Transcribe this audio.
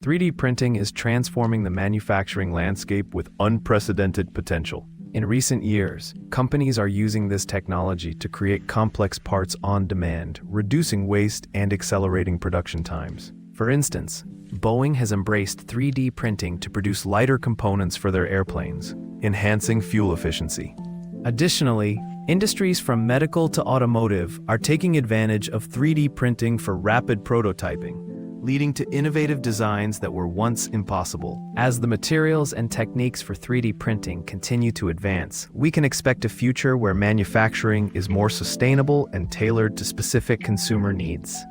3D printing is transforming the manufacturing landscape with unprecedented potential. In recent years, companies are using this technology to create complex parts on demand, reducing waste and accelerating production times. For instance, Boeing has embraced 3D printing to produce lighter components for their airplanes, enhancing fuel efficiency. Additionally, industries from medical to automotive are taking advantage of 3D printing for rapid prototyping, leading to innovative designs that were once impossible. As the materials and techniques for 3D printing continue to advance, we can expect a future where manufacturing is more sustainable and tailored to specific consumer needs.